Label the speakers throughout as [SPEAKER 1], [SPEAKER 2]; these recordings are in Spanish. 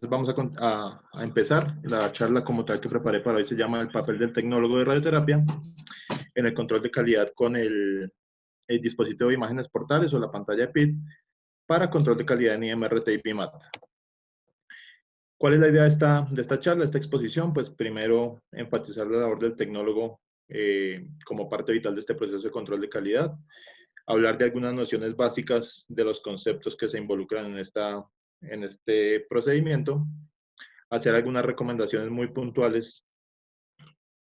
[SPEAKER 1] vamos a empezar. La charla como tal que preparé para hoy se llama El papel del tecnólogo de radioterapia en el control de calidad con el dispositivo de imágenes portales o la pantalla de PIT para control de calidad en IMRT y PIMAT. ¿Cuál es la idea de esta charla, de esta exposición? Pues primero, enfatizar la labor del tecnólogo como parte vital de este proceso de control de calidad, hablar de algunas nociones básicas de los conceptos que se involucran en este procedimiento, hacer algunas recomendaciones muy puntuales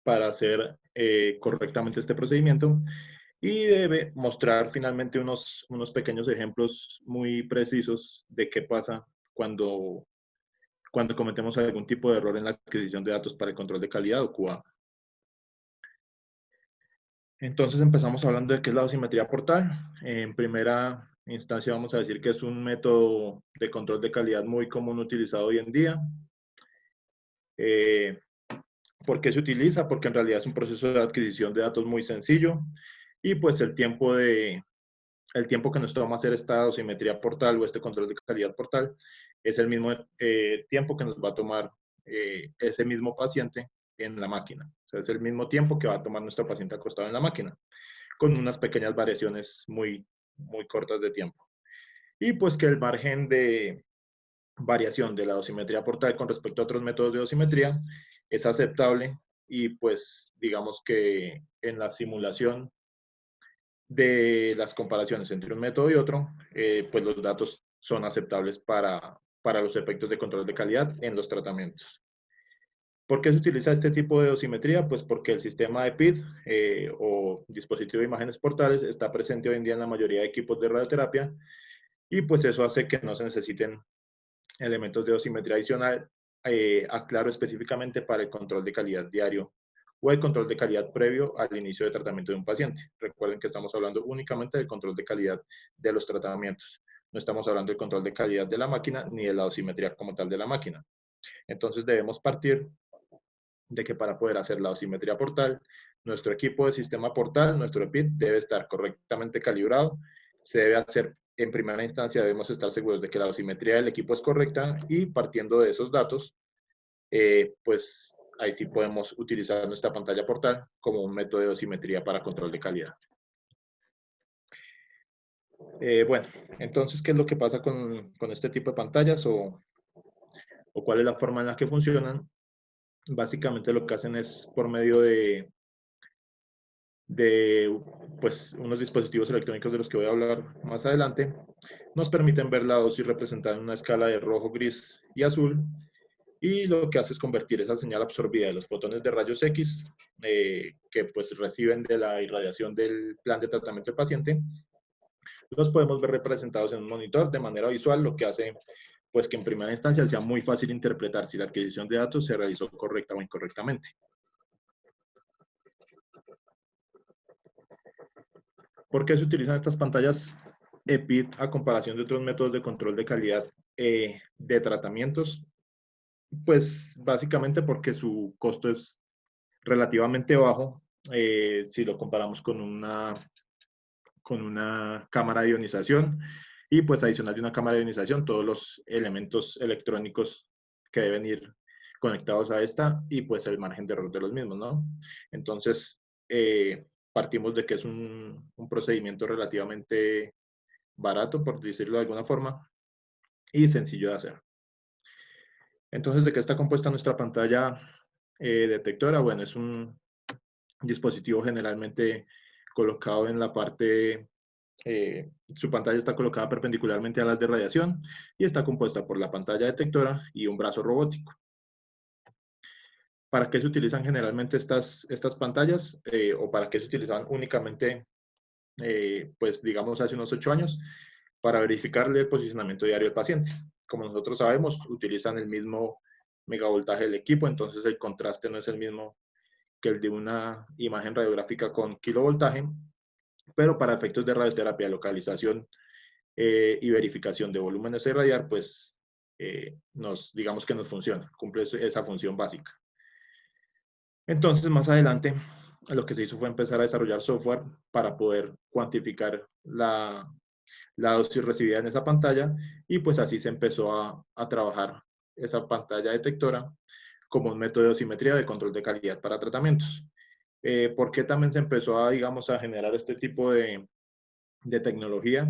[SPEAKER 1] para hacer correctamente este procedimiento y debe mostrar finalmente unos pequeños ejemplos muy precisos de qué pasa cuando cometemos algún tipo de error en la adquisición de datos para el control de calidad o QA. Entonces empezamos hablando de qué es la dosimetría portal. En primera instancia vamos a decir que es un método de control de calidad muy común utilizado hoy en día. ¿Por qué se utiliza? Porque en realidad es un proceso de adquisición de datos muy sencillo y pues el tiempo que nos toma hacer esta dosimetría portal o este control de calidad portal es el mismo tiempo que nos va a tomar ese mismo paciente en la máquina. O sea, es el mismo tiempo que va a tomar nuestro paciente acostado en la máquina, con unas pequeñas variaciones muy cortas de tiempo. Y pues que el margen de variación de la dosimetría portal con respecto a otros métodos de dosimetría es aceptable y pues digamos que en la simulación de las comparaciones entre un método y otro, pues los datos son aceptables para los efectos de control de calidad en los tratamientos. ¿Por qué se utiliza este tipo de dosimetría? Pues porque el sistema de PIT o dispositivo de imágenes portales está presente hoy en día en la mayoría de equipos de radioterapia y pues eso hace que no se necesiten elementos de dosimetría adicional, aclaro específicamente para el control de calidad diario o el control de calidad previo al inicio de tratamiento de un paciente. Recuerden que estamos hablando únicamente del control de calidad de los tratamientos. No estamos hablando del control de calidad de la máquina ni de la dosimetría como tal de la máquina. Entonces debemos partir de que para poder hacer la dosimetría portal, nuestro equipo de sistema portal, nuestro EPIT, debe estar correctamente calibrado. Se debe hacer, en primera instancia, debemos estar seguros de que la dosimetría del equipo es correcta y partiendo de esos datos, pues ahí sí podemos utilizar nuestra pantalla portal como un método de dosimetría para control de calidad. Bueno, entonces, ¿qué es lo que pasa con este tipo de pantallas o cuál es la forma en la que funcionan? Básicamente lo que hacen es por medio de pues, unos dispositivos electrónicos de los que voy a hablar más adelante, nos permiten ver la dosis representada en una escala de rojo, gris y azul, y lo que hace es convertir esa señal absorbida de los fotones de rayos X que pues reciben de la irradiación del plan de tratamiento del paciente, los podemos ver representados en un monitor de manera visual, lo que hace pues que en primera instancia sea muy fácil interpretar si la adquisición de datos se realizó correcta o incorrectamente. ¿Por qué se utilizan estas pantallas EPIT a comparación de otros métodos de control de calidad de tratamientos? Pues básicamente porque su costo es relativamente bajo si lo comparamos con una cámara de ionización y pues adicional de una cámara de ionización todos los elementos electrónicos que deben ir conectados a esta y pues el margen de error de los mismos, ¿no? Entonces, partimos de que es un procedimiento relativamente barato, por decirlo de alguna forma, y sencillo de hacer. Entonces, ¿de qué está compuesta nuestra pantalla detectora? Bueno, es un dispositivo generalmente colocado en la parte, su pantalla está colocada perpendicularmente a las de radiación y está compuesta por la pantalla detectora y un brazo robótico. ¿Para qué se utilizan generalmente estas pantallas o para qué se utilizaban únicamente, pues digamos, hace unos 8 años? Para verificarle el posicionamiento diario del paciente. Como nosotros sabemos, utilizan el mismo megavoltaje del equipo, entonces el contraste no es el mismo que el de una imagen radiográfica con kilovoltaje, pero para efectos de radioterapia, localización y verificación de volúmenes a irradiar, pues digamos que nos funciona, cumple esa función básica. Entonces, más adelante, lo que se hizo fue empezar a desarrollar software para poder cuantificar la dosis recibida en esa pantalla y pues así se empezó a trabajar esa pantalla detectora como un método de dosimetría de control de calidad para tratamientos. ¿Por qué también se empezó a, digamos, a generar este tipo de tecnología?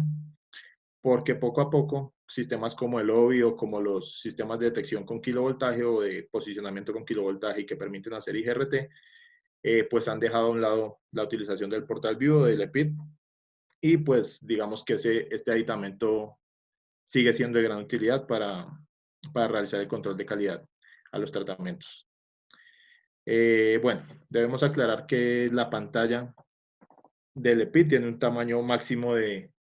[SPEAKER 1] Porque poco a poco sistemas como el OBI o como los sistemas de detección con kilovoltaje o de posicionamiento con kilovoltaje y que permiten hacer IGRT, pues han dejado a un lado la utilización del portal vivo del EPID y pues digamos que este aditamento sigue siendo de gran utilidad para realizar el control de calidad a los tratamientos. Bueno, debemos aclarar que la pantalla del EPID tiene un tamaño máximo de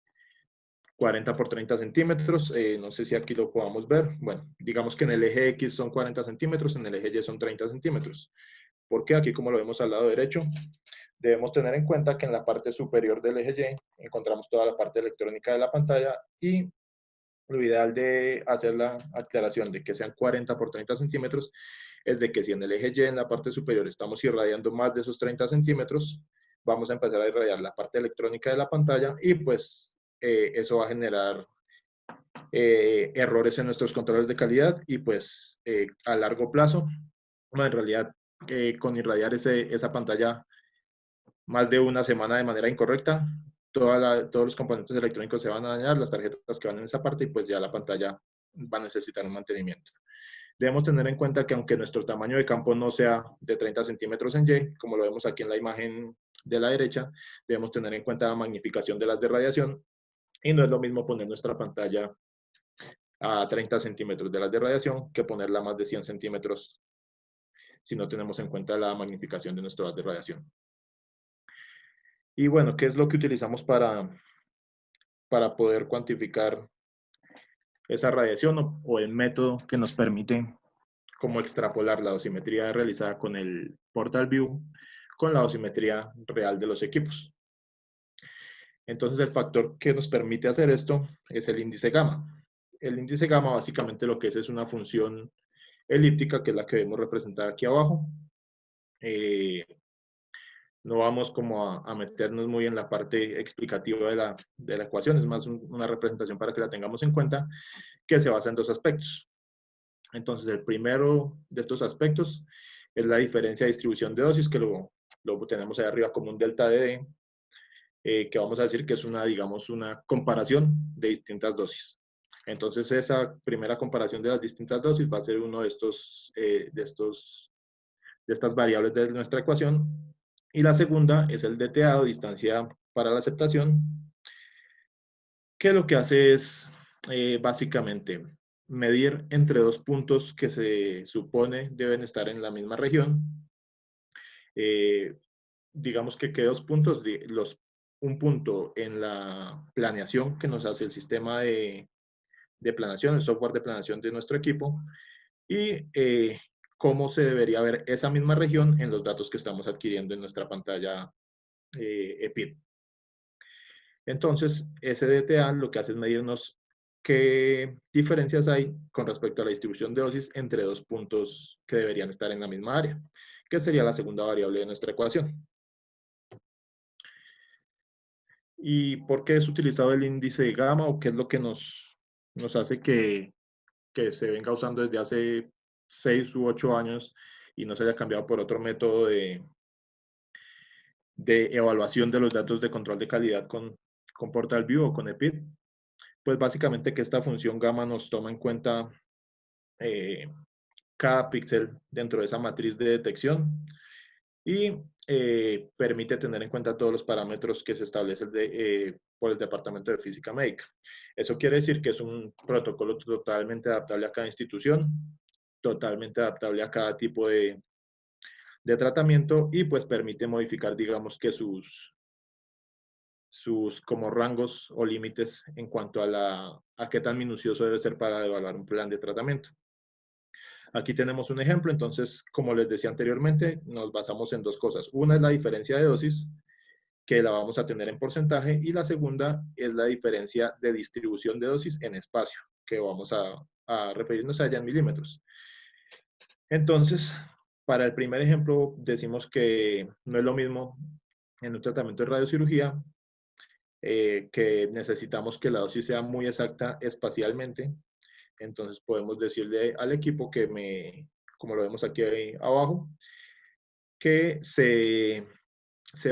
[SPEAKER 1] 40 por 30 centímetros. No sé si aquí lo podamos ver. Bueno, digamos que en el eje X son 40 centímetros, en el eje Y son 30 centímetros. ¿Por qué? Aquí, como lo vemos al lado derecho, debemos tener en cuenta que en la parte superior del eje Y encontramos toda la parte electrónica de la pantalla y lo ideal de hacer la aclaración de que sean 40 por 30 centímetros es de que si en el eje Y, en la parte superior, estamos irradiando más de esos 30 centímetros, vamos a empezar a irradiar la parte electrónica de la pantalla y pues eso va a generar errores en nuestros controles de calidad y pues a largo plazo, bueno, en realidad con irradiar esa pantalla más de una semana de manera incorrecta, todos los componentes electrónicos se van a dañar, las tarjetas que van en esa parte y pues ya la pantalla va a necesitar un mantenimiento. Debemos tener en cuenta que aunque nuestro tamaño de campo no sea de 30 centímetros en Y, como lo vemos aquí en la imagen de la derecha, debemos tener en cuenta la magnificación de las de radiación y no es lo mismo poner nuestra pantalla a 30 centímetros de las de radiación que ponerla a más de 100 centímetros si no tenemos en cuenta la magnificación de nuestro haz de radiación. Y bueno, ¿qué es lo que utilizamos para poder cuantificar esa radiación o el método que nos permite como extrapolar la dosimetría realizada con el Portal View con la dosimetría real de los equipos? Entonces el factor que nos permite hacer esto es el índice gamma. El índice gamma básicamente lo que es una función elíptica, que es la que vemos representada aquí abajo. No vamos como a meternos muy en la parte explicativa de la ecuación, es más una representación para que la tengamos en cuenta, que se basa en dos aspectos. Entonces, el primero de estos aspectos es la diferencia de distribución de dosis, que lo tenemos ahí arriba como un delta de D, que vamos a decir que es digamos, una comparación de distintas dosis. Entonces, esa primera comparación de las distintas dosis va a ser uno de estas variables de nuestra ecuación. Y la segunda es el DTA, o distancia para la aceptación, que lo que hace es básicamente medir entre dos puntos que se supone deben estar en la misma región. Digamos que dos puntos, un punto en la planeación que nos hace el sistema de planeación, el software de planeación de nuestro equipo, y cómo se debería ver esa misma región en los datos que estamos adquiriendo en nuestra pantalla EPID. Entonces, SDTA lo que hace es medirnos qué diferencias hay con respecto a la distribución de dosis entre dos puntos que deberían estar en la misma área, que sería la segunda variable de nuestra ecuación. ¿Y por qué es utilizado el índice de gamma o qué es lo que nos hace que se venga usando desde hace 6 u 8 años y no se haya cambiado por otro método de evaluación de los datos de control de calidad con Portal View o con EPID? Pues básicamente que esta función gamma nos toma en cuenta eh, cada píxel dentro de esa matriz de detección y permite tener en cuenta todos los parámetros que se establecen por el Departamento de Física Médica. Eso quiere decir que es un protocolo totalmente adaptable a cada institución, totalmente adaptable a cada tipo de tratamiento y pues permite modificar, digamos que sus como rangos o límites en cuanto a qué tan minucioso debe ser para evaluar un plan de tratamiento. Aquí tenemos un ejemplo, entonces, como les decía anteriormente, nos basamos en dos cosas. Una es la diferencia de dosis, que la vamos a tener en porcentaje, y la segunda es la diferencia de distribución de dosis en espacio, que vamos a referirnos a ella en milímetros. Entonces, para el primer ejemplo, decimos que no es lo mismo en un tratamiento de radiocirugía, que necesitamos que la dosis sea muy exacta espacialmente, Entonces podemos decirle al equipo como lo vemos aquí abajo, que se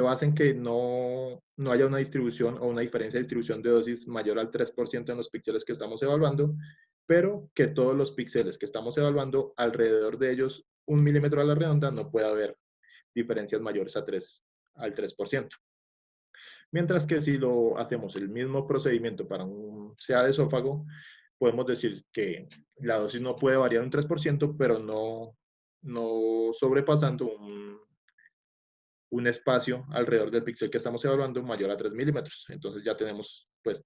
[SPEAKER 1] basa en que no haya una distribución o una diferencia de distribución de dosis mayor al 3% en los píxeles que estamos evaluando, pero que todos los píxeles que estamos evaluando, alrededor de ellos, 1 milímetro a la redonda, no puede haber diferencias mayores al 3%. Mientras que si lo hacemos el mismo procedimiento para un CA de esófago, podemos decir que la dosis no puede variar un 3%, pero no sobrepasando un espacio alrededor del píxel que estamos evaluando mayor a 3 milímetros. Entonces ya tenemos pues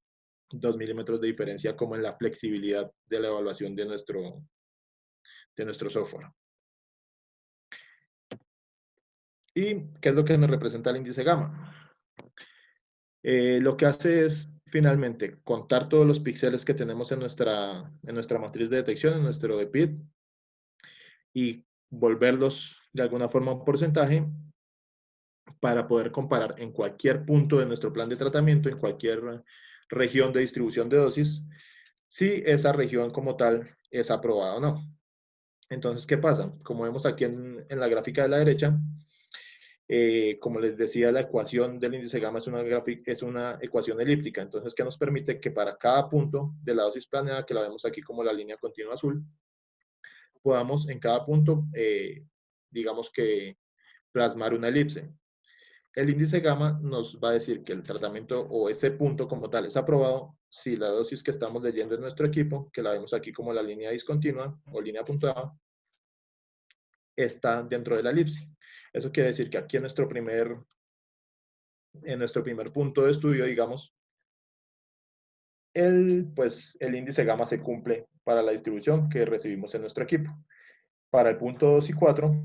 [SPEAKER 1] 2 milímetros de diferencia como en la flexibilidad de la evaluación de nuestro software. ¿Y qué es lo que nos representa el índice gamma? Lo que hace es finalmente contar todos los píxeles que tenemos en nuestra matriz de detección, en nuestro EPID, y volverlos de alguna forma un porcentaje para poder comparar en cualquier punto de nuestro plan de tratamiento, en cualquier región de distribución de dosis, si esa región como tal es aprobada o no. Entonces, ¿qué pasa? Como vemos aquí en la gráfica de la derecha, como les decía, la ecuación del índice gamma es una ecuación elíptica. Entonces, ¿qué nos permite? Que para cada punto de la dosis planeada, que la vemos aquí como la línea continua azul, podamos en cada punto, digamos que plasmar una elipse. El índice gamma nos va a decir que el tratamiento o ese punto como tal es aprobado si la dosis que estamos leyendo en nuestro equipo, que la vemos aquí como la línea discontinua o línea puntuada, está dentro de la elipse. Eso quiere decir que aquí en nuestro primer punto de estudio, digamos, el índice gamma se cumple para la distribución que recibimos en nuestro equipo. Para el punto 2 y 4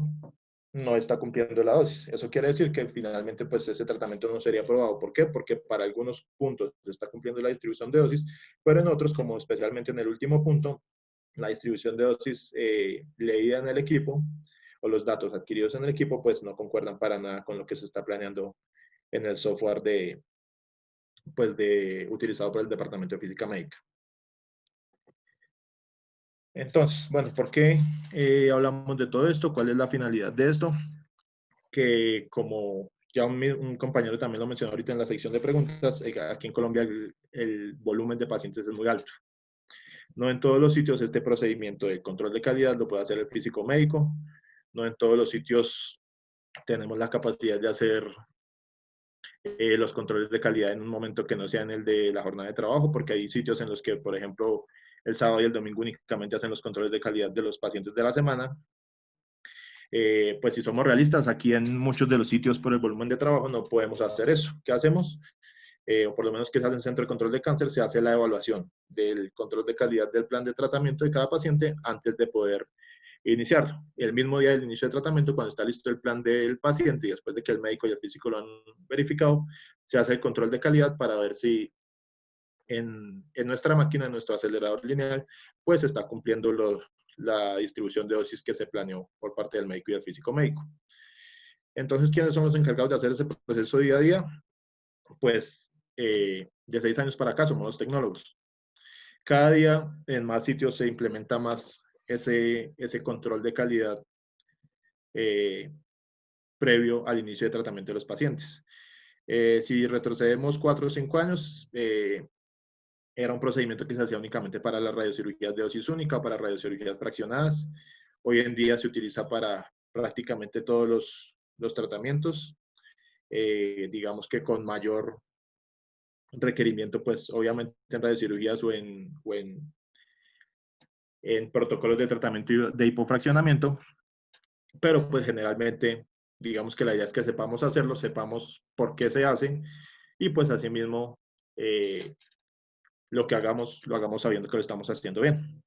[SPEAKER 1] no está cumpliendo la dosis. Eso quiere decir que finalmente pues ese tratamiento no sería aprobado. ¿Por qué? Porque para algunos puntos está cumpliendo la distribución de dosis, pero en otros, como especialmente en el último punto, la distribución de dosis leída en el equipo o los datos adquiridos en el equipo pues no concuerdan para nada con lo que se está planeando en el software utilizado por el Departamento de Física Médica. Entonces, bueno, ¿por qué hablamos de todo esto? ¿Cuál es la finalidad de esto? Que como ya un compañero también lo mencionó ahorita en la sección de preguntas, aquí en Colombia el volumen de pacientes es muy alto. No en todos los sitios este procedimiento de control de calidad lo puede hacer el físico médico, no en todos los sitios tenemos la capacidad de hacer los controles de calidad en un momento que no sea en el de la jornada de trabajo, porque hay sitios en los que, por ejemplo, el sábado y el domingo únicamente hacen los controles de calidad de los pacientes de la semana. Pues si somos realistas, aquí en muchos de los sitios por el volumen de trabajo no podemos hacer eso. ¿Qué hacemos? O por lo menos que se hace en Centro de Control de Cáncer, se hace la evaluación del control de calidad del plan de tratamiento de cada paciente antes de poder iniciarlo. El mismo día del inicio de tratamiento, cuando está listo el plan del paciente y después de que el médico y el físico lo han verificado, se hace el control de calidad para ver si en nuestra máquina, en nuestro acelerador lineal, pues está cumpliendo la distribución de dosis que se planeó por parte del médico y del físico médico. Entonces, ¿quiénes son los encargados de hacer ese proceso día a día? Pues de 6 años para acá somos los tecnólogos. Cada día en más sitios se implementa más ese control de calidad eh, previo al inicio de tratamiento de los pacientes. Si retrocedemos 4 o 5 años, era un procedimiento que se hacía únicamente para las radiocirugías de dosis única, para radiocirugías fraccionadas. Hoy en día se utiliza para prácticamente todos los tratamientos, digamos que con mayor requerimiento, pues obviamente en radiocirugías o en protocolos de tratamiento de hipofraccionamiento, pero pues generalmente digamos que la idea es que sepamos hacerlo, sepamos por qué se hace y pues asimismo lo que hagamos, lo hagamos sabiendo que lo estamos haciendo bien.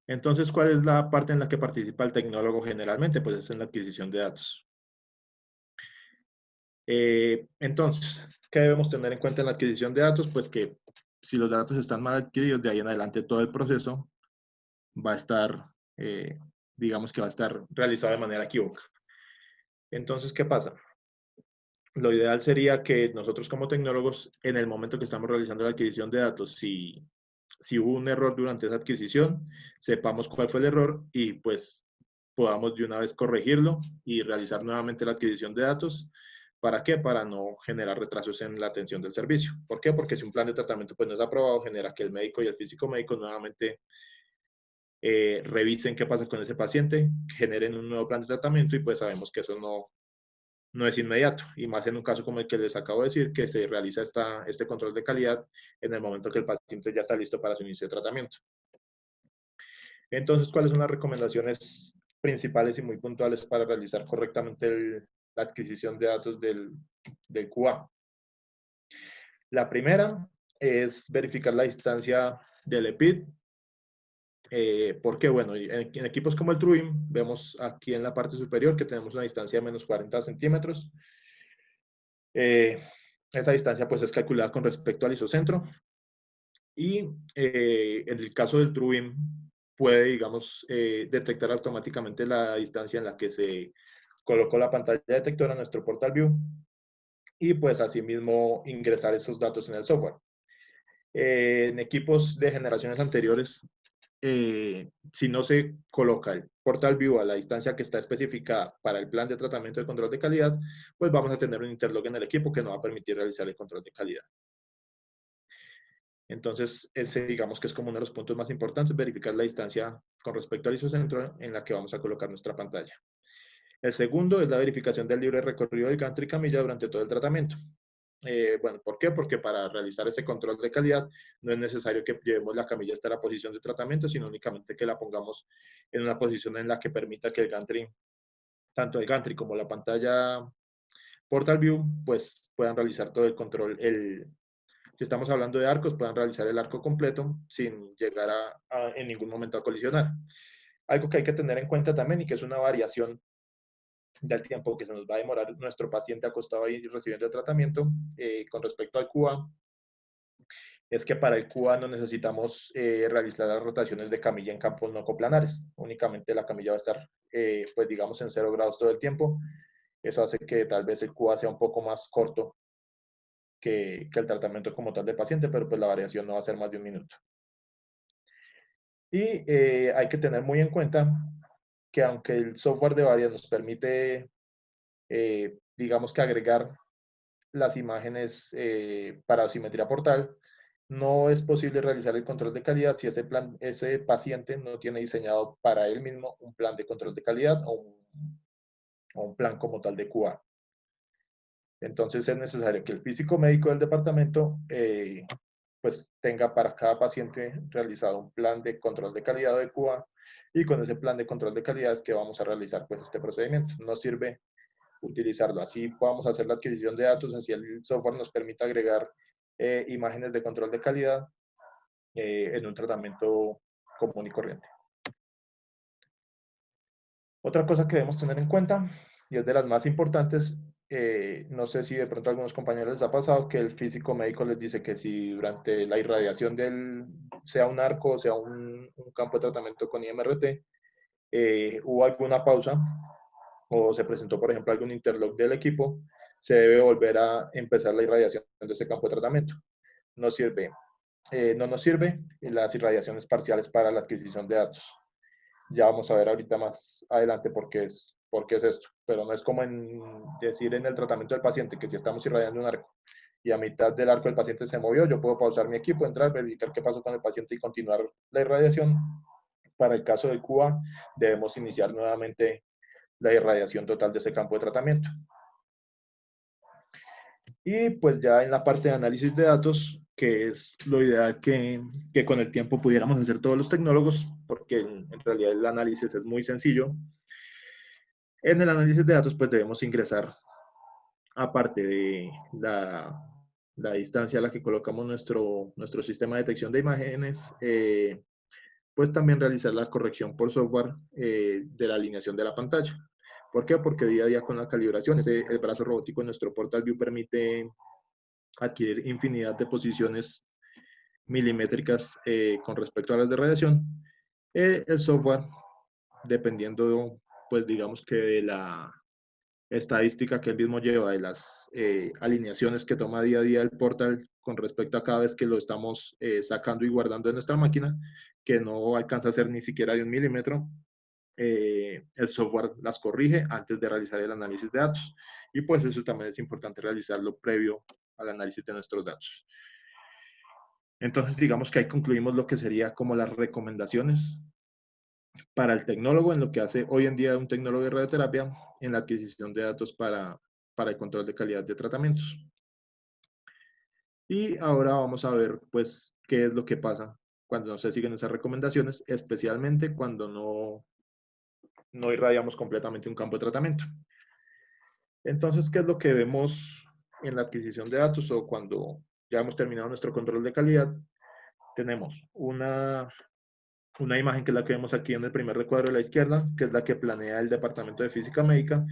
[SPEAKER 1] Entonces, ¿cuál es la parte en la que participa el tecnólogo generalmente? Pues es en la adquisición de datos. Entonces, ¿qué debemos tener en cuenta en la adquisición de datos? Pues que si los datos están mal adquiridos, de ahí en adelante todo el proceso va a estar, digamos que va a estar realizado de manera equívoca. Entonces, ¿qué pasa? Lo ideal sería que nosotros como tecnólogos, en el momento que estamos realizando la adquisición de datos, si si hubo un error durante esa adquisición, sepamos cuál fue el error y pues podamos de una vez corregirlo y realizar nuevamente la adquisición de datos. ¿Para qué? Para no generar retrasos en la atención del servicio. ¿Por qué? Porque si un plan de tratamiento pues, no es aprobado, genera que el médico y el físico médico nuevamente revisen qué pasa con ese paciente, generen un nuevo plan de tratamiento y pues sabemos que eso no es inmediato. Y más en un caso como el que les acabo de decir, que se realiza este control de calidad en el momento que el paciente ya está listo para su inicio de tratamiento. Entonces, ¿cuáles son las recomendaciones principales y muy puntuales para realizar correctamente la adquisición de datos del QA? La primera es verificar la distancia del EPID. Porque, bueno, en equipos como el TrueBeam, vemos aquí en la parte superior que tenemos una distancia de menos 40 centímetros. Esa distancia pues es calculada con respecto al isocentro. Y en el caso del TrueBeam, puede, digamos, detectar automáticamente la distancia en la que se colocó la pantalla detectora en nuestro portal view y pues asimismo ingresar esos datos en el software. En equipos de generaciones anteriores, si no se coloca el portal view a la distancia que está especificada para el plan de tratamiento de control de calidad, pues vamos a tener un interlock en el equipo que no va a permitir realizar el control de calidad. Entonces, ese digamos que es como uno de los puntos más importantes, verificar la distancia con respecto al isocentro en la que vamos a colocar nuestra pantalla. El segundo es la verificación del libre recorrido del gantry y camilla durante todo el tratamiento. Bueno, ¿por qué? Porque para realizar ese control de calidad no es necesario que llevemos la camilla hasta la posición de tratamiento, sino únicamente que la pongamos en una posición en la que permita que el gantry, tanto el gantry como la pantalla Portal View, pues puedan realizar todo el control, si estamos hablando de arcos, puedan realizar el arco completo sin llegar en ningún momento a colisionar. Algo que hay que tener en cuenta también y que es una variación del tiempo que se nos va a demorar nuestro paciente acostado ahí recibiendo el tratamiento con respecto al QA, es que para el QA no necesitamos realizar las rotaciones de camilla en campos no coplanares. Únicamente la camilla va a estar, pues digamos, en 0 grados todo el tiempo. Eso hace que tal vez el QA sea un poco más corto que el tratamiento como tal del paciente, pero pues la variación no va a ser más de 1 minuto. Y hay que tener muy en cuenta que aunque el software de varias nos permite, digamos que agregar las imágenes para simetría portal, no es posible realizar el control de calidad si ese paciente no tiene diseñado para él mismo un plan de control de calidad o un plan como tal de QA. Entonces es necesario que el físico médico del departamento pues tenga para cada paciente realizado un plan de control de calidad de QA y con ese plan de control de calidad es que vamos a realizar pues este procedimiento. No sirve utilizarlo así, podamos hacer la adquisición de datos, así el software nos permite agregar imágenes de control de calidad en un tratamiento común y corriente. Otra cosa que debemos tener en cuenta, y es de las más importantes, no sé si de pronto a algunos compañeros les ha pasado que el físico médico les dice que si durante la irradiación sea un arco o sea un campo de tratamiento con IMRT, hubo alguna pausa o se presentó, por ejemplo, algún interlock del equipo, se debe volver a empezar la irradiación de ese campo de tratamiento. No sirve, no nos sirve las irradiaciones parciales para la adquisición de datos. Ya vamos a ver ahorita más adelante por qué es esto, pero no es como decir en el tratamiento del paciente que si estamos irradiando un arco y a mitad del arco el paciente se movió, yo puedo pausar mi equipo, entrar, verificar qué pasó con el paciente y continuar la irradiación. Para el caso del QA, debemos iniciar nuevamente la irradiación total de ese campo de tratamiento. Y pues ya en la parte de análisis de datos, que es lo ideal que con el tiempo pudiéramos hacer todos los tecnólogos, porque en realidad el análisis es muy sencillo. En el análisis de datos, pues debemos ingresar, aparte de la distancia a la que colocamos nuestro sistema de detección de imágenes, pues también realizar la corrección por software de la alineación de la pantalla. ¿Por qué? Porque día a día con la calibración, el brazo robótico en nuestro Portal View permite adquirir infinidad de posiciones milimétricas con respecto a las de radiación. El software, dependiendo, pues digamos que de la estadística que él mismo lleva, de las alineaciones que toma día a día el portal con respecto a cada vez que lo estamos sacando y guardando en nuestra máquina, que no alcanza a ser ni siquiera de 1 milímetro. El software las corrige antes de realizar el análisis de datos. Y pues eso también es importante realizarlo previo al análisis de nuestros datos. Entonces, digamos que ahí concluimos lo que sería como las recomendaciones para el tecnólogo en lo que hace hoy en día un tecnólogo de radioterapia en la adquisición de datos para el control de calidad de tratamientos. Y ahora vamos a ver, pues, qué es lo que pasa cuando no se siguen esas recomendaciones, especialmente cuando no irradiamos completamente un campo de tratamiento. Entonces, ¿qué es lo que vemos en la adquisición de datos o cuando ya hemos terminado nuestro control de calidad? Tenemos una imagen que es la que vemos aquí en el primer recuadro de la izquierda, que es la que planea el Departamento de Física Médica.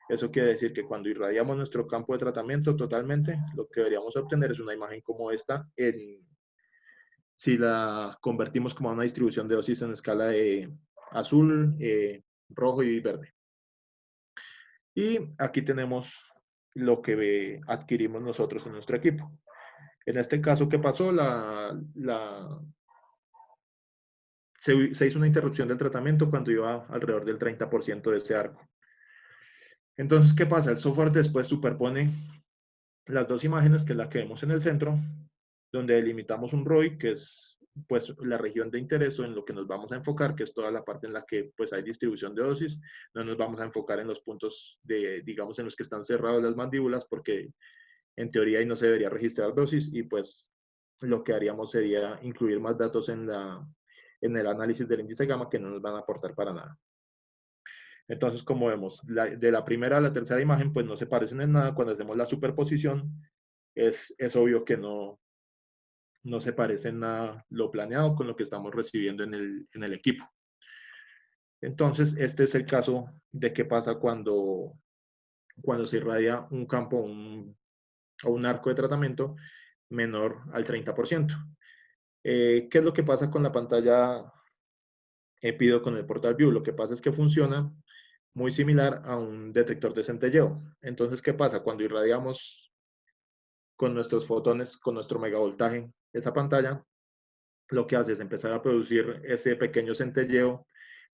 [SPEAKER 1] Eso quiere decir que cuando irradiamos nuestro campo de tratamiento totalmente, lo que deberíamos obtener es una imagen como esta, si la convertimos como a una distribución de dosis en escala de azul, rojo y verde. Y aquí tenemos lo que adquirimos nosotros en nuestro equipo. En este caso, ¿qué pasó? Se hizo una interrupción del tratamiento cuando iba alrededor del 30% de ese arco. Entonces, ¿qué pasa? El software después superpone las dos imágenes, que es la que vemos en el centro, donde delimitamos un ROI, que es pues la región de interés o en lo que nos vamos a enfocar, que es toda la parte en la que pues hay distribución de dosis. No nos vamos a enfocar en los puntos digamos, en los que están cerrados las mandíbulas, porque en teoría ahí no se debería registrar dosis y pues lo que haríamos sería incluir más datos en el análisis del índice gamma que no nos van a aportar para nada. Entonces, como vemos, de la primera a la tercera imagen, pues no se parecen en nada. Cuando hacemos la superposición, es obvio que no se parece en nada lo planeado con lo que estamos recibiendo en el equipo. Entonces, este es el caso de qué pasa cuando se irradia un campo o un arco de tratamiento menor al 30%. ¿Qué es lo que pasa con la pantalla EPIDO con el Portal View? Lo que pasa es que funciona muy similar a un detector de centelleo. Entonces, ¿qué pasa? Cuando irradiamos con nuestros fotones, con nuestro megavoltaje, esa pantalla, lo que hace es empezar a producir ese pequeño centelleo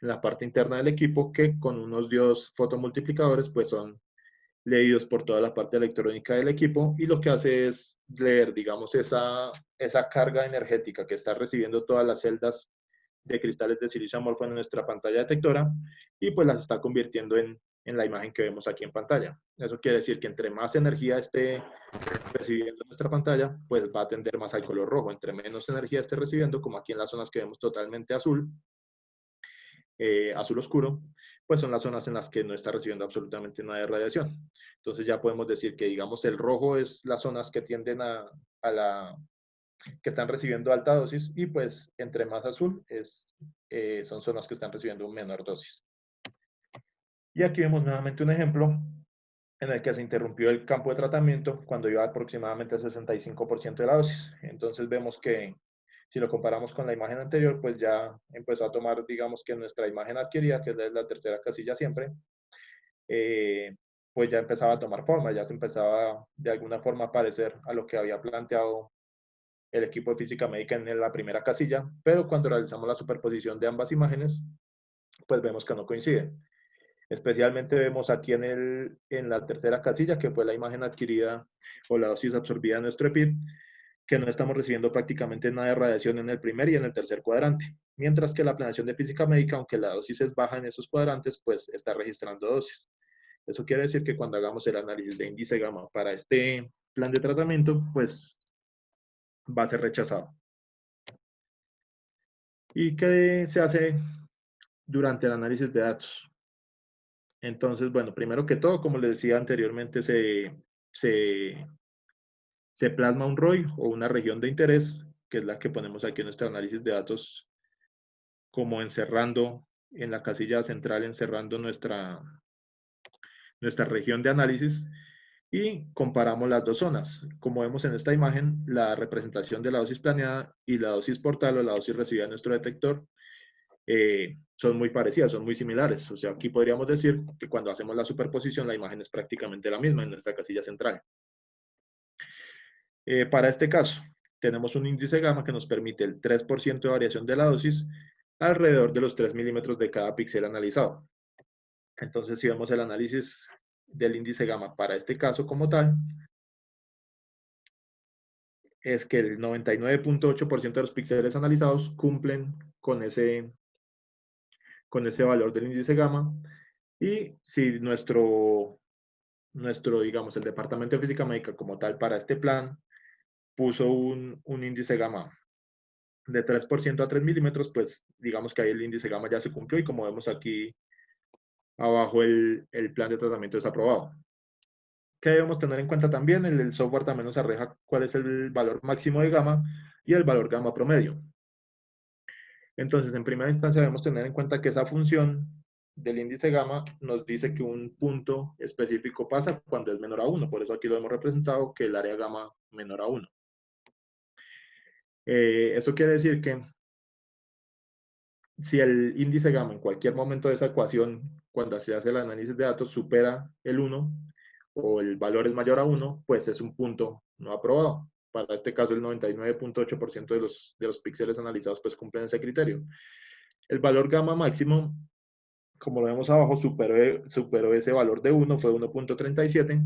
[SPEAKER 1] en la parte interna del equipo que con unos diodos fotomultiplicadores pues son leídos por toda la parte electrónica del equipo y lo que hace es leer, digamos, esa carga energética que está recibiendo todas las celdas de cristales de silicio amorfo en nuestra pantalla detectora y pues las está convirtiendo en la imagen que vemos aquí en pantalla. Eso quiere decir que entre más energía esté recibiendo nuestra pantalla, pues va a tender más al color rojo. Entre menos energía esté recibiendo, como aquí en las zonas que vemos totalmente azul, azul oscuro, pues son las zonas en las que no está recibiendo absolutamente nada de radiación. Entonces ya podemos decir que, digamos, el rojo es las zonas que tienden que están recibiendo alta dosis y pues entre más azul son zonas que están recibiendo menor dosis. Y aquí vemos nuevamente un ejemplo en el que se interrumpió el campo de tratamiento cuando iba aproximadamente al 65% de la dosis. Entonces vemos que si lo comparamos con la imagen anterior, pues ya empezó a tomar, digamos que nuestra imagen adquirida, que es la tercera casilla siempre, pues ya empezaba a tomar forma, ya se empezaba de alguna forma a parecer a lo que había planteado el equipo de física médica en la primera casilla, pero cuando realizamos la superposición de ambas imágenes, pues vemos que no coinciden. Especialmente vemos aquí en la tercera casilla, que fue la imagen adquirida o la dosis absorbida en nuestro EPID, que no estamos recibiendo prácticamente nada de radiación en el primer y en el tercer cuadrante. Mientras que la planeación de física médica, aunque la dosis es baja en esos cuadrantes, pues está registrando dosis. Eso quiere decir que cuando hagamos el análisis de índice gamma para este plan de tratamiento, pues va a ser rechazado. ¿Y qué se hace durante el análisis de datos? Entonces, bueno, primero que todo, como les decía anteriormente, se plasma un ROI o una región de interés, que es la que ponemos aquí en nuestro análisis de datos, como encerrando en la casilla central, encerrando nuestra región de análisis y comparamos las dos zonas. Como vemos en esta imagen, la representación de la dosis planeada y la dosis portal o la dosis recibida en nuestro detector son muy parecidas, son muy similares. O sea, aquí podríamos decir que cuando hacemos la superposición, la imagen es prácticamente la misma en nuestra casilla central. Para este caso, tenemos un índice gamma que nos permite el 3% de variación de la dosis alrededor de los 3 milímetros de cada píxel analizado. Entonces, si vemos el análisis del índice gamma para este caso como tal, es que el 99.8% de los píxeles analizados cumplen con ese valor del índice gamma. Y si digamos, el Departamento de Física Médica como tal para este plan puso un índice gamma de 3% a 3 milímetros, pues digamos que ahí el índice gamma ya se cumplió y como vemos aquí abajo el plan de tratamiento es aprobado. ¿Qué debemos tener en cuenta también? El software también nos arroja cuál es el valor máximo de gamma y el valor gamma promedio. Entonces, en primera instancia debemos tener en cuenta que esa función del índice gamma nos dice que un punto específico pasa cuando es menor a 1. Por eso aquí lo hemos representado que el área gamma menor a 1. Eso quiere decir que si el índice gamma en cualquier momento de esa ecuación, cuando se hace el análisis de datos, supera el 1 o el valor es mayor a 1, pues es un punto no aprobado. Para este caso, el 99.8% de los píxeles analizados pues cumplen ese criterio. El valor gamma máximo, como lo vemos abajo, superó ese valor de 1, fue 1.37,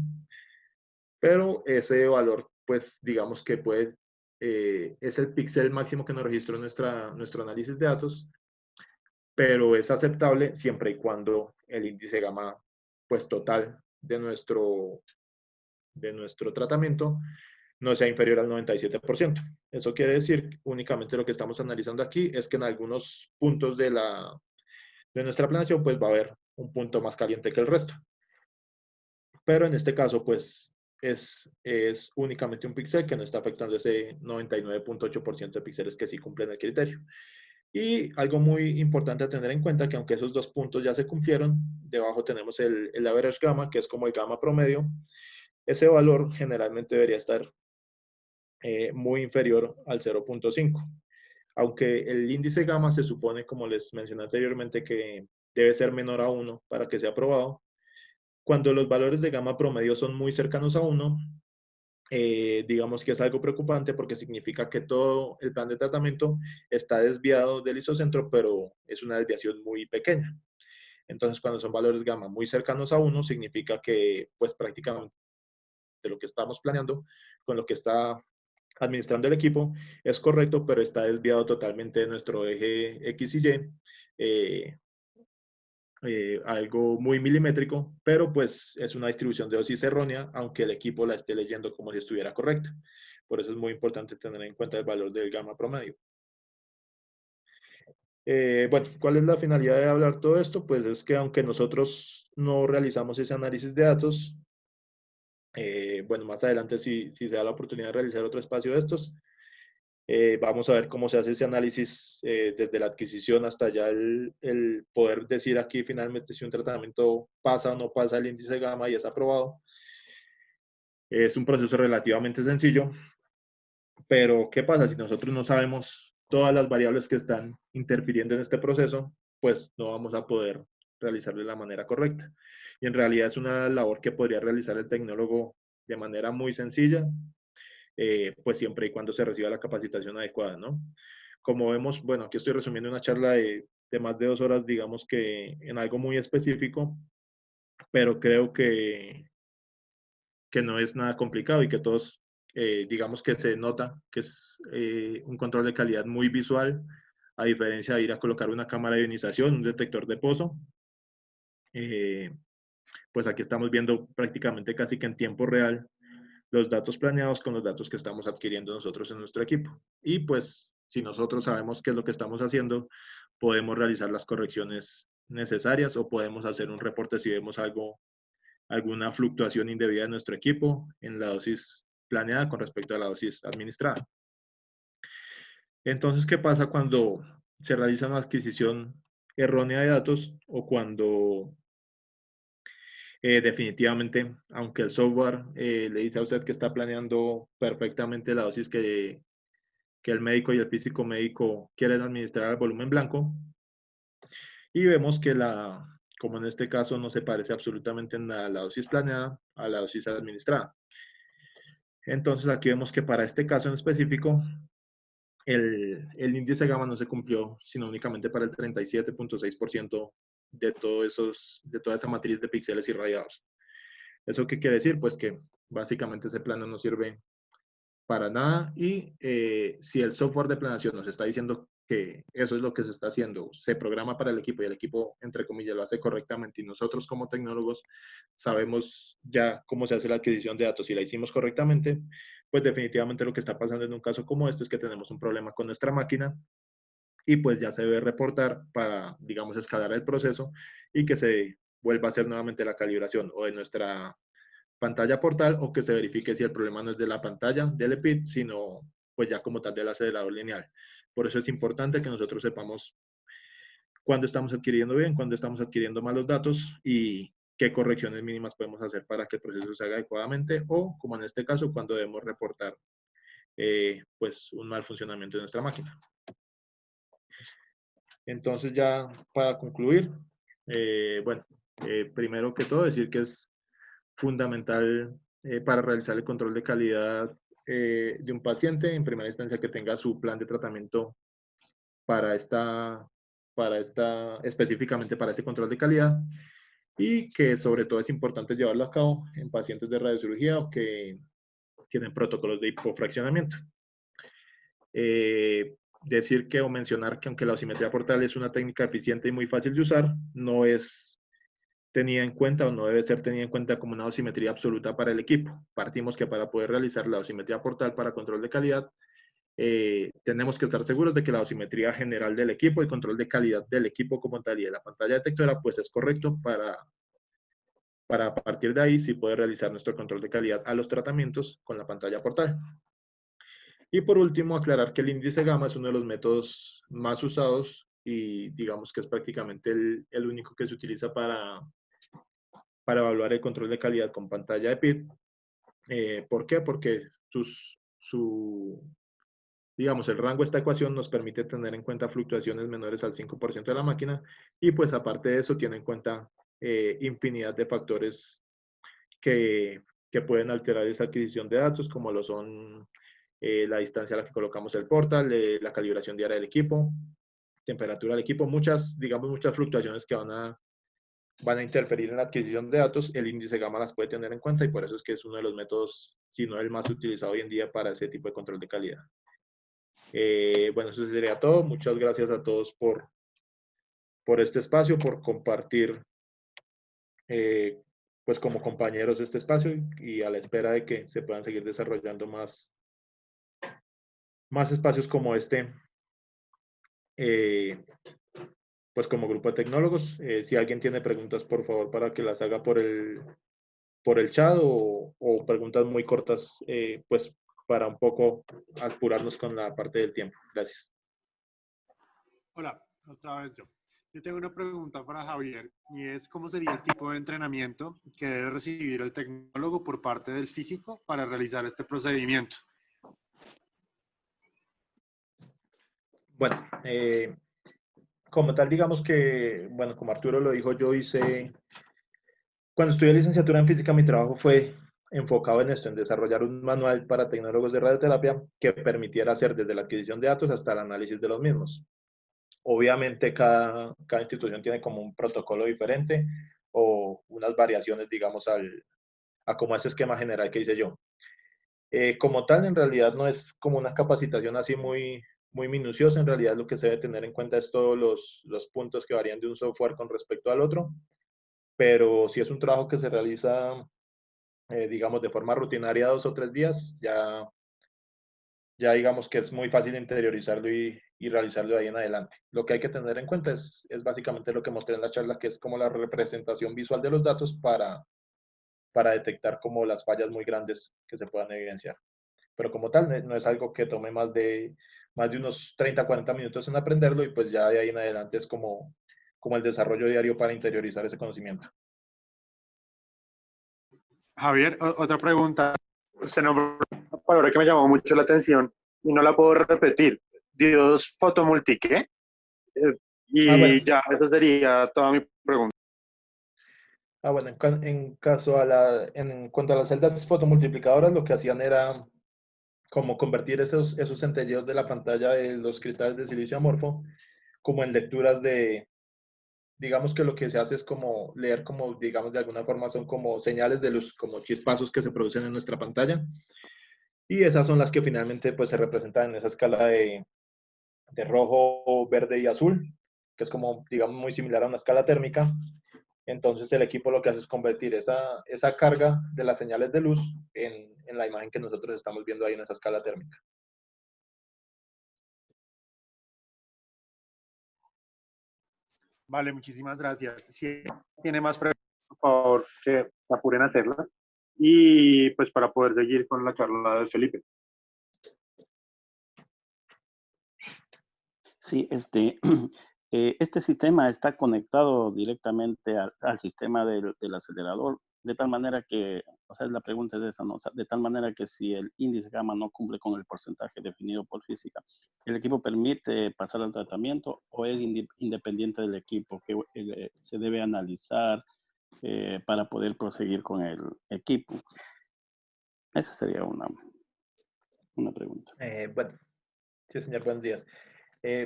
[SPEAKER 1] pero ese valor, pues digamos que es el píxel máximo que nos registró nuestro análisis de datos, pero es aceptable siempre y cuando el índice gamma pues total de nuestro tratamiento no sea inferior al 97%. Eso quiere decir únicamente lo que estamos analizando aquí es que en algunos puntos de nuestra planeación pues va a haber un punto más caliente que el resto. Pero en este caso pues es únicamente un píxel que no está afectando ese 99.8% de píxeles que sí cumplen el criterio. Y algo muy importante a tener en cuenta que aunque esos dos puntos ya se cumplieron, debajo tenemos el average gamma, que es como el gamma promedio. Ese valor generalmente debería estar muy inferior al 0.5. Aunque el índice gamma se supone, como les mencioné anteriormente, que debe ser menor a 1 para que sea aprobado. Cuando los valores de gamma promedio son muy cercanos a 1, digamos que es algo preocupante porque significa que todo el plan de tratamiento está desviado del isocentro, pero es una desviación muy pequeña. Entonces, cuando son valores gamma muy cercanos a 1, significa que pues prácticamente lo que estamos planeando con lo que está administrando el equipo es correcto, pero está desviado totalmente de nuestro eje X y Y. Eh, Algo muy milimétrico, pero pues es una distribución de dosis errónea, aunque el equipo la esté leyendo como si estuviera correcta. Por eso es muy importante tener en cuenta el valor del gamma promedio. Bueno, ¿cuál es la finalidad de hablar todo esto? Pues es que aunque nosotros no realizamos ese análisis de datos, bueno, más adelante si se da la oportunidad de realizar otro espacio de estos, vamos a ver cómo se hace ese análisis desde la adquisición hasta ya el poder decir aquí finalmente si un tratamiento pasa o no pasa el índice gamma y es aprobado. Es un proceso relativamente sencillo, pero ¿qué pasa si nosotros no sabemos todas las variables que están interfiriendo en este proceso? Pues no vamos a poder realizarlo de la manera correcta. Y en realidad es una labor que podría realizar el tecnólogo de manera muy sencilla, pues siempre y cuando se reciba la capacitación adecuada, ¿no? Como vemos, bueno, aquí estoy resumiendo una charla de más de 2 horas, digamos que en algo muy específico, pero creo que no es nada complicado y que todos, digamos que se nota que es un control de calidad muy visual, a diferencia de ir a colocar una cámara de ionización, un detector de pozo. Eh, pues aquí estamos viendo prácticamente casi que en tiempo real los datos planeados con los datos que estamos adquiriendo nosotros en nuestro equipo. Y pues si nosotros sabemos qué es lo que estamos haciendo, podemos realizar las correcciones necesarias o podemos hacer un reporte si vemos alguna fluctuación indebida de nuestro equipo en la dosis planeada con respecto a la dosis administrada. Entonces, ¿qué pasa cuando se realiza una adquisición errónea de datos o cuando definitivamente, aunque el software le dice a usted que está planeando perfectamente la dosis que el médico y el físico médico quieren administrar al volumen blanco, y vemos que como en este caso no se parece absolutamente en nada la dosis planeada a la dosis administrada. Entonces aquí vemos que para este caso en específico, el índice gamma no se cumplió, sino únicamente para el 37.6% de toda esa matriz de píxeles irradiados. ¿Eso qué quiere decir? Pues que básicamente ese plano no sirve para nada y si el software de planeación nos está diciendo que eso es lo que se está haciendo, se programa para el equipo y el equipo, entre comillas, lo hace correctamente y nosotros como tecnólogos sabemos ya cómo se hace la adquisición de datos y la hicimos correctamente, pues definitivamente lo que está pasando en un caso como este es que tenemos un problema con nuestra máquina y pues ya se debe reportar para, digamos, escalar el proceso y que se vuelva a hacer nuevamente la calibración o de nuestra pantalla portal o que se verifique si el problema no es de la pantalla del EPID, sino pues ya como tal del acelerador lineal. Por eso es importante que nosotros sepamos cuándo estamos adquiriendo bien, cuándo estamos adquiriendo malos datos y qué correcciones mínimas podemos hacer para que el proceso se haga adecuadamente o, como en este caso, cuando debemos reportar pues un mal funcionamiento de nuestra máquina. Entonces ya para concluir, bueno, primero que todo decir que es fundamental para realizar el control de calidad de un paciente, en primera instancia que tenga su plan de tratamiento para específicamente para este control de calidad y que sobre todo es importante llevarlo a cabo en pacientes de radiocirugía o que tienen protocolos de hipofraccionamiento. Decir que o mencionar que aunque la osimetría portal es una técnica eficiente y muy fácil de usar, no es tenida en cuenta o no debe ser tenida en cuenta como una dosimetría absoluta para el equipo. Partimos que para poder realizar la dosimetría portal para control de calidad, tenemos que estar seguros de que la dosimetría general del equipo, el control de calidad del equipo como tal y de la pantalla detectora, pues es correcto para a partir de ahí sí poder realizar nuestro control de calidad a los tratamientos con la pantalla portal. Y por último, aclarar que el índice gamma es uno de los métodos más usados y digamos que es prácticamente el único que se utiliza para evaluar el control de calidad con pantalla de PID. ¿Por qué? Porque digamos, el rango de esta ecuación nos permite tener en cuenta fluctuaciones menores al 5% de la máquina y pues aparte de eso tiene en cuenta infinidad de factores que, que pueden alterar esa adquisición de datos, como lo son la distancia a la que colocamos el portal, la calibración diaria del equipo, temperatura del equipo, digamos, muchas fluctuaciones que van a interferir en la adquisición de datos, el índice gamma las puede tener en cuenta y por eso es que es uno de los métodos, si no el más utilizado hoy en día para ese tipo de control de calidad. Bueno, eso sería todo. Muchas gracias a todos por este espacio, por compartir eh, pues como compañeros este espacio y a la espera de que se puedan seguir desarrollando más espacios como este, eh, pues como grupo de tecnólogos. Si alguien tiene preguntas, por favor, para que las haga por el chat o preguntas muy cortas, pues para un poco apurarnos con la parte del tiempo. Gracias.
[SPEAKER 2] Hola, otra vez yo. Yo tengo una pregunta para Javier y es ¿cómo sería el tipo de entrenamiento que debe recibir el tecnólogo por parte del físico para realizar este procedimiento?
[SPEAKER 1] Bueno, como tal, digamos que, bueno, como Arturo lo dijo, cuando estudié licenciatura en física, mi trabajo fue enfocado en esto, en desarrollar un manual para tecnólogos de radioterapia que permitiera hacer desde la adquisición de datos hasta el análisis de los mismos. Obviamente, cada institución tiene como un protocolo diferente o unas variaciones, digamos, a como ese esquema general que hice yo. Como tal, en realidad no es como una capacitación así muy minuciosa, en realidad lo que se debe tener en cuenta es todos los puntos que varían de un software con respecto al otro, pero si es un trabajo que se realiza, digamos, de forma rutinaria 2 o 3 días, ya digamos que es muy fácil interiorizarlo y realizarlo de ahí en adelante. Lo que hay que tener en cuenta es básicamente lo que mostré en la charla, que es como la representación visual de los datos para detectar como las fallas muy grandes que se puedan evidenciar. Pero como tal, no es algo que tome más de unos 30, 40 minutos en aprenderlo y pues ya de ahí en adelante es como el desarrollo diario para interiorizar ese conocimiento.
[SPEAKER 2] Javier, otra pregunta. Usted nombró una palabra que me llamó mucho la atención y no la puedo repetir. Dios fotomulti, ¿qué?
[SPEAKER 1] Bueno,
[SPEAKER 2] Y ya, esa sería toda mi pregunta.
[SPEAKER 1] Bueno, en caso a en cuanto a las celdas fotomultiplicadoras, lo que hacían era como convertir esos centelleos de la pantalla de los cristales de silicio amorfo como en lecturas de, digamos que lo que se hace es como leer como, digamos, de alguna forma son como señales de luz, como chispazos que se producen en nuestra pantalla. Y esas son las que finalmente pues se representan en esa escala de rojo, verde y azul, que es como, digamos, muy similar a una escala térmica. Entonces el equipo lo que hace es convertir esa carga de las señales de luz en la imagen que nosotros estamos viendo ahí en esa escala térmica.
[SPEAKER 2] Vale, muchísimas gracias. Si tiene más preguntas, por favor, que se apuren a hacerlas. Y pues para poder seguir con la charla de Felipe.
[SPEAKER 3] Sí, este sistema está conectado directamente al sistema del acelerador, de tal manera que, o sea, la pregunta es esa, ¿no? O sea, de tal manera que si el índice gamma no cumple con el porcentaje definido por física, ¿el equipo permite pasar al tratamiento o es independiente del equipo que se debe analizar para poder proseguir con el equipo? Esa sería una pregunta.
[SPEAKER 1] Bueno, sí, señor, buenos días.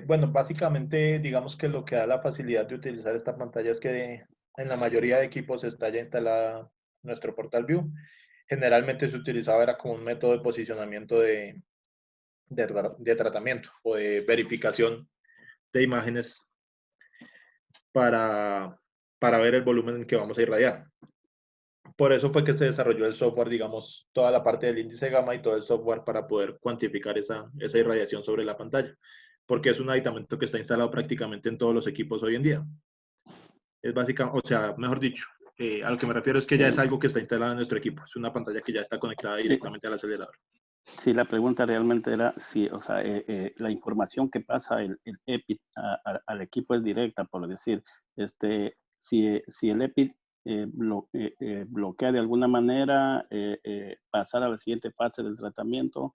[SPEAKER 1] Bueno, básicamente, digamos que lo que da la facilidad de utilizar esta pantalla es que en la mayoría de equipos está ya instalada nuestro Portal View. Generalmente se utilizaba era como un método de posicionamiento de tratamiento o de verificación de imágenes para, para ver el volumen en que vamos a irradiar. Por eso fue que se desarrolló el software, digamos, toda la parte del índice gamma y todo el software para poder cuantificar esa irradiación sobre la pantalla, porque es un aditamento que está instalado prácticamente en todos los equipos hoy en día. Es básicamente, o sea, mejor dicho, a lo que me refiero es que ya es algo que está instalado en nuestro equipo, es una pantalla que ya está conectada directamente al acelerador.
[SPEAKER 3] Sí, la pregunta realmente era si, o sea, la información que pasa el EPID al equipo es directa, por decir, si el EPID bloquea de alguna manera pasar a la siguiente fase del tratamiento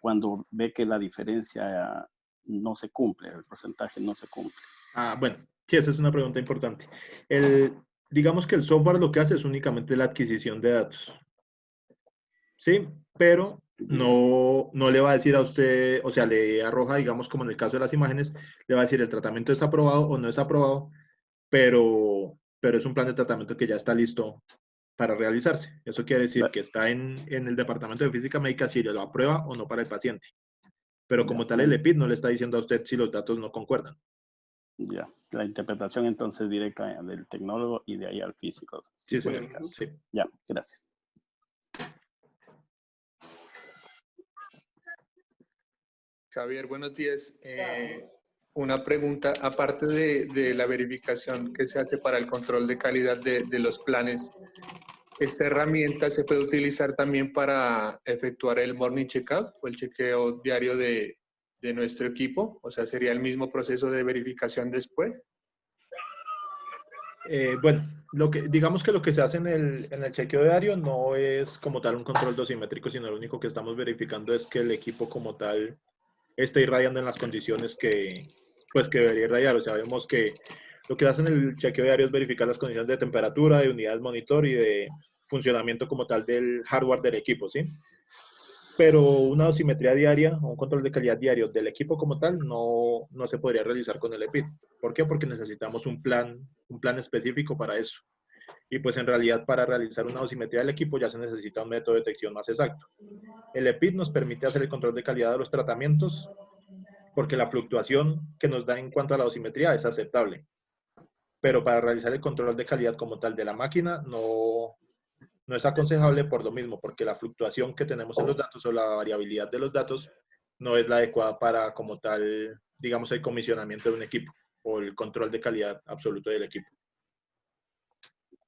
[SPEAKER 3] cuando ve que la diferencia no se cumple, el porcentaje no se cumple.
[SPEAKER 1] Bueno, sí, esa es una pregunta importante. Digamos que el software lo que hace es únicamente la adquisición de datos. Sí, pero no le va a decir a usted, o sea, le arroja, digamos, como en el caso de las imágenes, le va a decir el tratamiento es aprobado o no es aprobado, pero es un plan de tratamiento que ya está listo para realizarse. Eso quiere decir que está en el departamento de física médica si lo aprueba o no para el paciente. Pero como tal, el EPID no le está diciendo a usted si los datos no concuerdan.
[SPEAKER 3] Ya, la interpretación entonces directa del tecnólogo y de ahí al físico.
[SPEAKER 1] Sí, señor. Sí.
[SPEAKER 3] Ya, gracias.
[SPEAKER 4] Javier, buenos días. Una pregunta, aparte de la verificación que se hace para el control de calidad de los planes, ¿esta herramienta se puede utilizar también para efectuar el morning checkout o el chequeo diario de nuestro equipo? O sea, ¿sería el mismo proceso de verificación después?
[SPEAKER 1] Bueno, digamos que lo que se hace en el chequeo diario no es como tal un control dosimétrico, sino lo único que estamos verificando es que el equipo como tal esté irradiando en las condiciones pues, que debería irradiar. O sea, vemos que lo que hacen el chequeo diario es verificar las condiciones de temperatura, de unidades monitor y de funcionamiento como tal del hardware del equipo, ¿sí? Pero una dosimetría diaria o un control de calidad diario del equipo como tal no se podría realizar con el EPID. ¿Por qué? Porque necesitamos un plan específico para eso. Y pues en realidad para realizar una dosimetría del equipo ya se necesita un método de detección más exacto. El EPID nos permite hacer el control de calidad de los tratamientos porque la fluctuación que nos da en cuanto a la dosimetría es aceptable. Pero para realizar el control de calidad como tal de la máquina no es aconsejable por lo mismo, porque la fluctuación que tenemos en los datos o la variabilidad de los datos no es la adecuada para como tal, digamos, el comisionamiento de un equipo o el control de calidad absoluto del equipo.